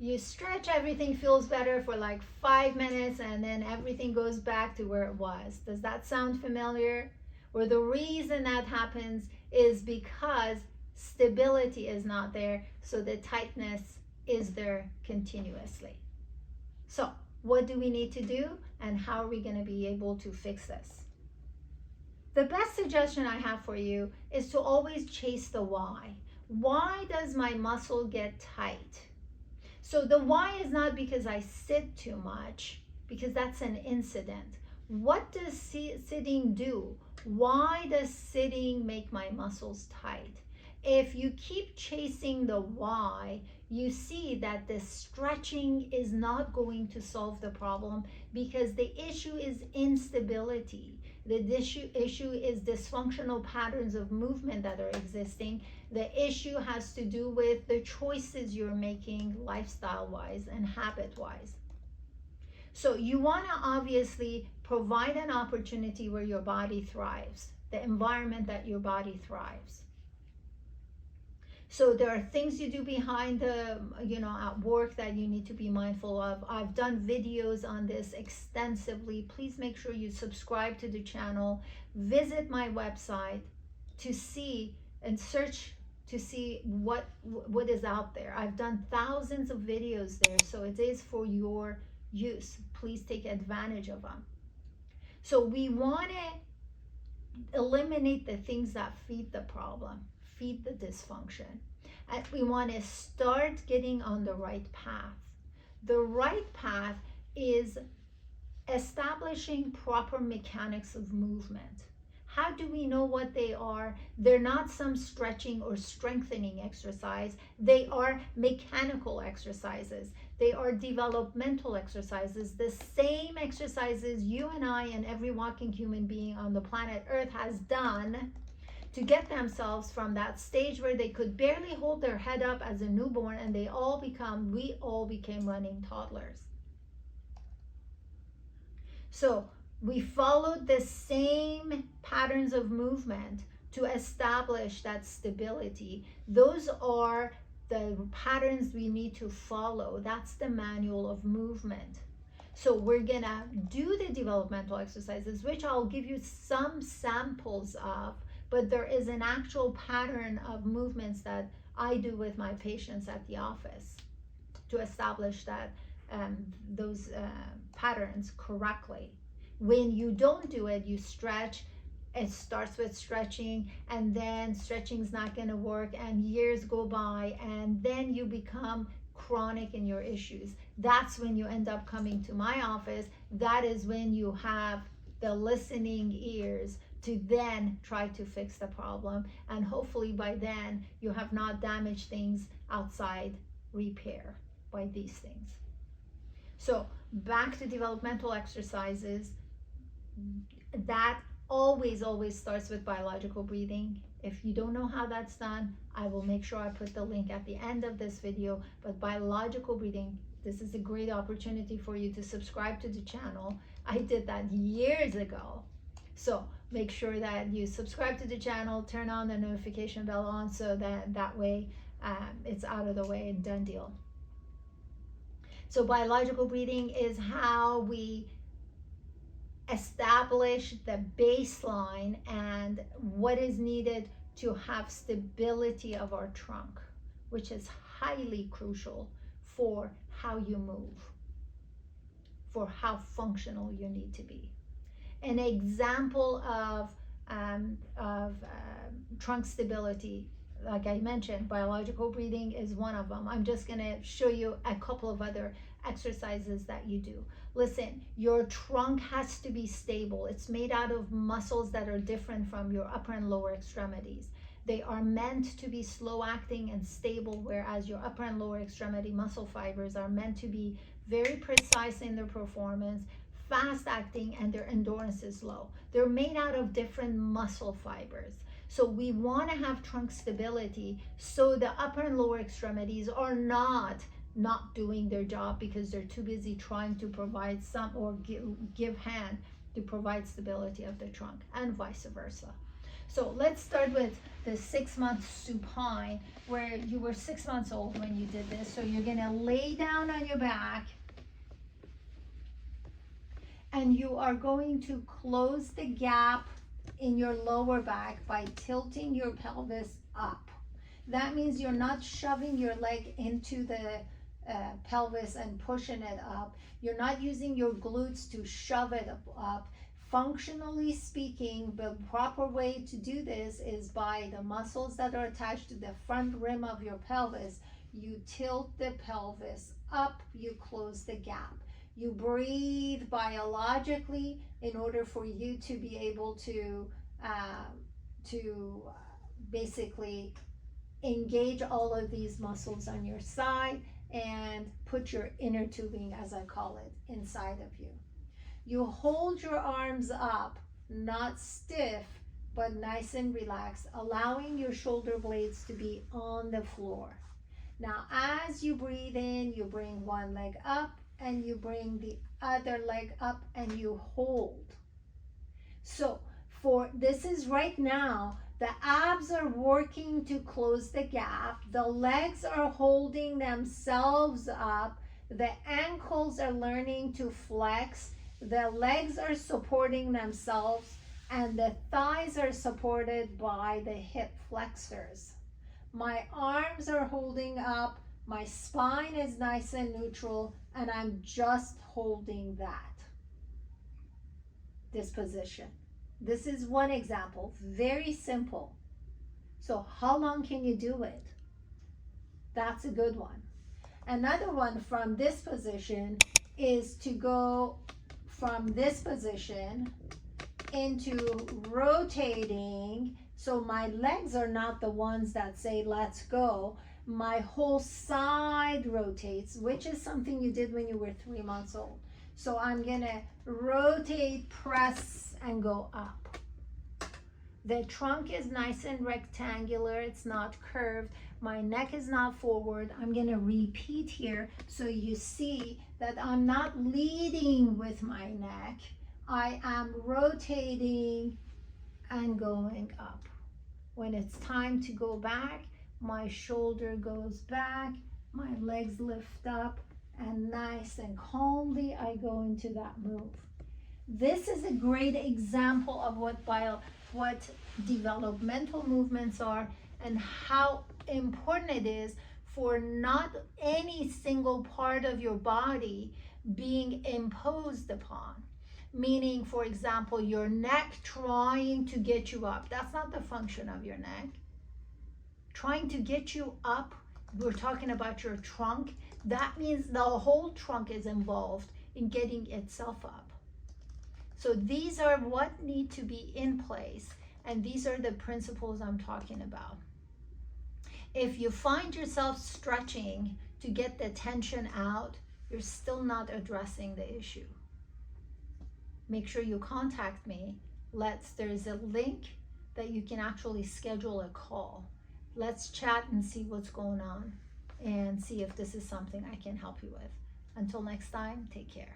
You stretch, everything feels better for like 5 minutes, and then everything goes back to where it was. Does that sound familiar? Or the reason that happens is because stability is not there, so the tightness is there continuously. So what do we need to do, and how are we going to be able to fix this? The best suggestion I have for you is to always chase the why. Why does my muscle get tight? So the why is not because I sit too much, because that's an incident. What does sitting do? Why does sitting make my muscles tight? If you keep chasing the why, you see that the stretching is not going to solve the problem, because the issue is instability. The issue is dysfunctional patterns of movement that are existing. The issue has to do with the choices you're making lifestyle-wise and habit-wise. So you want to obviously provide an opportunity where your body thrives, the environment that your body thrives. So there are things you do behind the, at work that you need to be mindful of. I've done videos on this extensively. Please make sure you subscribe to the channel. Visit my website to see and search to see what is out there. I've done thousands of videos there, so it is for your use. Please take advantage of them. So we want to eliminate the things that feed the problem, feed the dysfunction, and we want to start getting on the right path. The right path is establishing proper mechanics of movement. How do we know what they are? They're not some stretching or strengthening exercise. They are mechanical exercises. They are developmental exercises, the same exercises you and I and every walking human being on the planet Earth has done to get themselves from that stage where they could barely hold their head up as a newborn, and we all became running toddlers. So we followed the same patterns of movement to establish that stability. Those are the patterns we need to follow. That's the manual of movement. So we're gonna do the developmental exercises, which I'll give you some samples of, but there is an actual pattern of movements that I do with my patients at the office to establish that those patterns correctly. When you don't do it, you stretch. It starts with stretching, and then stretching's not going to work, and years go by, and then you become chronic in your issues. That's when you end up coming to my office. That is when you have the listening ears to then try to fix the problem, and hopefully by then you have not damaged things outside repair by these things. So back to developmental exercises. That always starts with biological breathing. If you don't know how that's done, I will make sure I put the link at the end of this video. But biological breathing, this is a great opportunity for you to subscribe to the channel. I did that years ago. So make sure that you subscribe to the channel, turn on the notification bell on, so that way it's out of the way and done deal. So biological breathing is how we establish the baseline and what is needed to have stability of our trunk, which is highly crucial for how you move, for how functional you need to be. An example of trunk stability, like I mentioned, biological breathing is one of them. I'm just going to show you a couple of other exercises that you do. Listen, your trunk has to be stable. It's made out of muscles that are different from your upper and lower extremities. They are meant to be slow acting and stable, whereas your upper and lower extremity muscle fibers are meant to be very precise in their performance, fast acting, and their endurance is low. They're made out of different muscle fibers. So we want to have trunk stability so the upper and lower extremities are not doing their job because they're too busy trying to provide some or give hand to provide stability of the trunk, and vice versa. So let's start with the 6-month supine, where you were 6 months old when you did this. So you're gonna lay down on your back, and you are going to close the gap in your lower back by tilting your pelvis up. That means you're not shoving your leg into the pelvis and pushing it up. You're not using your glutes to shove it up. Functionally speaking, the proper way to do this is by the muscles that are attached to the front rim of your pelvis. You tilt the pelvis up, you close the gap. You breathe biologically in order for you to be able to basically engage all of these muscles on your side and put your inner tubing, as I call it, inside of you. You hold your arms up, not stiff, but nice and relaxed, allowing your shoulder blades to be on the floor. Now, as you breathe in, you bring one leg up and you bring the other leg up and you hold. So this is right now, the abs are working to close the gap. The legs are holding themselves up. The ankles are learning to flex. The legs are supporting themselves, and the thighs are supported by the hip flexors. My arms are holding up. My spine is nice and neutral, and I'm just holding this position. This is one example, very simple. So how long can you do it? That's a good one. Another one from this position is to go from this position into rotating. So my legs are not the ones that say, let's go. My whole side rotates, which is something you did when you were 3 months old. So I'm gonna rotate, press, and go up. The trunk is nice and rectangular, it's not curved. My neck is not forward. I'm gonna repeat here so you see that I'm not leading with my neck. I am rotating and going up. When it's time to go back, my shoulder goes back, my legs lift up, and nice and calmly I go into that move. This is a great example of what developmental movements are and how important it is for not any single part of your body being imposed upon. Meaning, for example, your neck trying to get you up. That's not the function of your neck. Trying to get you up, we're talking about your trunk. That means the whole trunk is involved in getting itself up. So these are what need to be in place, and these are the principles I'm talking about. If you find yourself stretching to get the tension out, you're still not addressing the issue. Make sure you contact me. There's a link that you can actually schedule a call. Let's chat and see what's going on and see if this is something I can help you with. Until next time, take care.